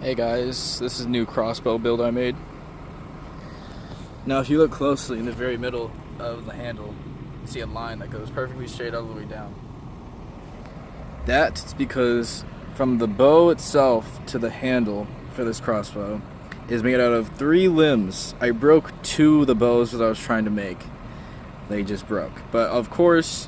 Hey guys, this is a new crossbow build I made. Now if you look closely in the very middle of the handle, you see a line that goes perfectly straight all the way down. That's because from the bow itself to the handle for this crossbow is made out of 3 limbs. I broke 2 of the bows that I was trying to make. They just broke. But of course,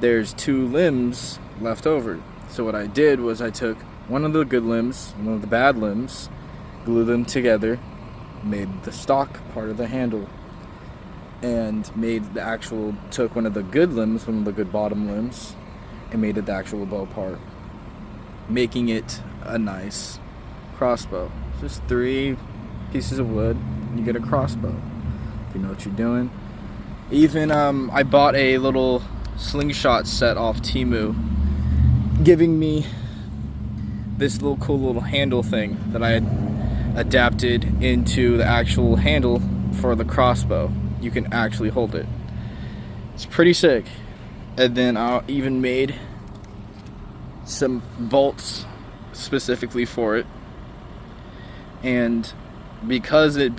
there's 2 limbs left over. So what I did was I took one of the good limbs, one of the bad limbs, glued them together, made the stock part of the handle, and took one of the good limbs, one of the good bottom limbs, and made it the actual bow part, making it a nice crossbow. Just 3 pieces of wood, and you get a crossbow, if you know what you're doing. Even I bought a little slingshot set off Temu, giving me this little cool little handle thing that I had adapted into the actual handle for the crossbow. You can actually hold it. It's pretty sick. And then I even made some bolts specifically for it. And because it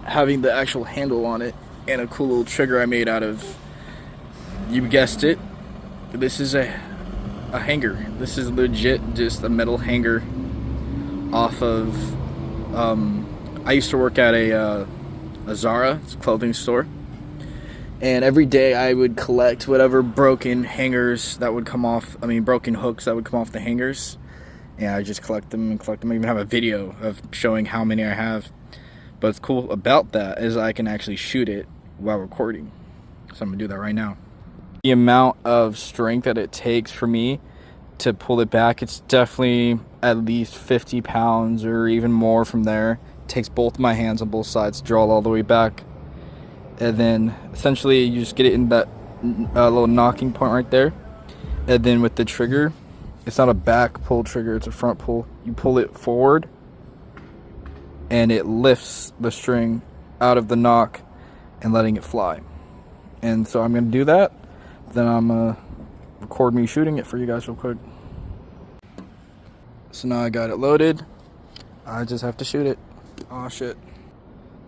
having the actual handle on it and a cool little trigger I made out of, you guessed it, this is a hanger. This is legit just a metal hanger off of I used to work at a Zara, it's a clothing store, and every day I would collect whatever broken hangers that would come off, broken hooks that would come off the hangers, and I just collect them. I even have a video of showing how many I have. But what's cool about that is I can actually shoot it while recording, so I'm gonna do that right now. The amount of strength that it takes for me to pull it back, it's definitely at least 50 pounds or even more from there. It takes both my hands on both sides to draw it all the way back. And then essentially you just get it in that little knocking point right there. And then with the trigger, it's not a back pull trigger, it's a front pull. You pull it forward and it lifts the string out of the knock and letting it fly. And so I'm gonna do that. Then I'm gonna record me shooting it for you guys real quick. So now I got it loaded. I just have to shoot it. Oh shit.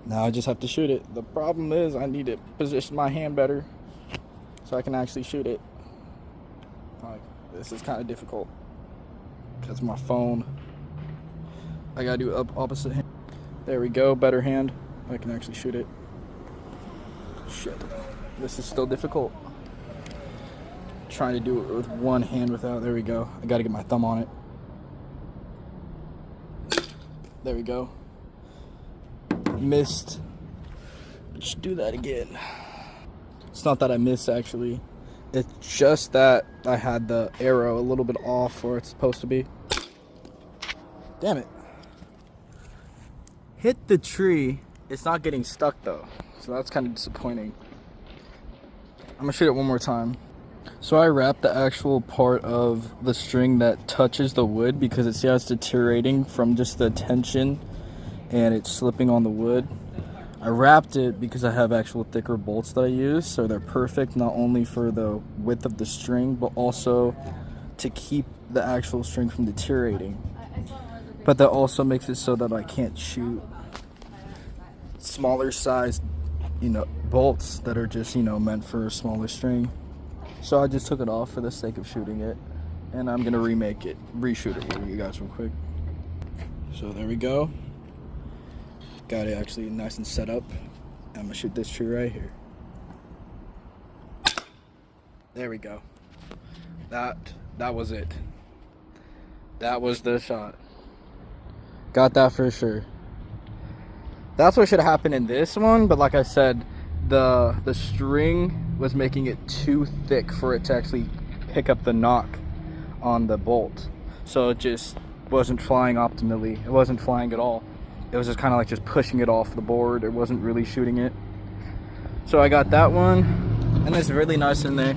Now I just have to shoot it. The problem is I need to position my hand better so I can actually shoot it. This is kind of difficult because my phone. I gotta do opposite hand. There we go, better hand. I can actually shoot it. Shit. This is still difficult. Trying to do it with one hand without. There we go. I gotta get my thumb on it. There we go. Missed. Just do that again. It's not that I missed actually. It's just that I had the arrow a little bit off where it's supposed to be. Damn it. Hit the tree. It's not getting stuck though. So that's kind of disappointing. I'm gonna shoot it one more time. So I wrapped the actual part of the string that touches the wood because it's deteriorating from just the tension and it's slipping on the wood. I wrapped it because I have actual thicker bolts that I use, so they're perfect not only for the width of the string but also to keep the actual string from deteriorating. But that also makes it so that I can't shoot smaller size, bolts that are just, meant for a smaller string. So I just took it off for the sake of shooting it, and I'm gonna reshoot it for you guys real quick. So there we go. Got it actually nice and set up. I'm gonna shoot this tree right here. There we go. That was it. That was the shot. Got that for sure. That's what should have happened in this one, but like I said, the string was making it too thick for it to actually pick up the knock on the bolt. So it just wasn't flying optimally. It wasn't flying at all. It was just kind of like just pushing it off the board. It wasn't really shooting it. So I got that one, and it's really nice in there.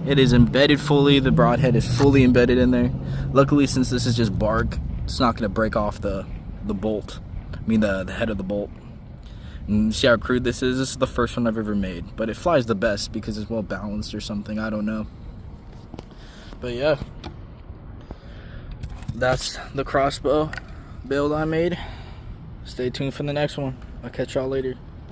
It is embedded fully. The broadhead is fully embedded in there. Luckily, since this is just bark, it's not going to break off the bolt. The head of the bolt. And see how crude this is? This is the first one I've ever made, but it flies the best because it's well balanced or something. I don't know. But yeah, that's the crossbow build I made. Stay tuned for the next one. I'll catch y'all later.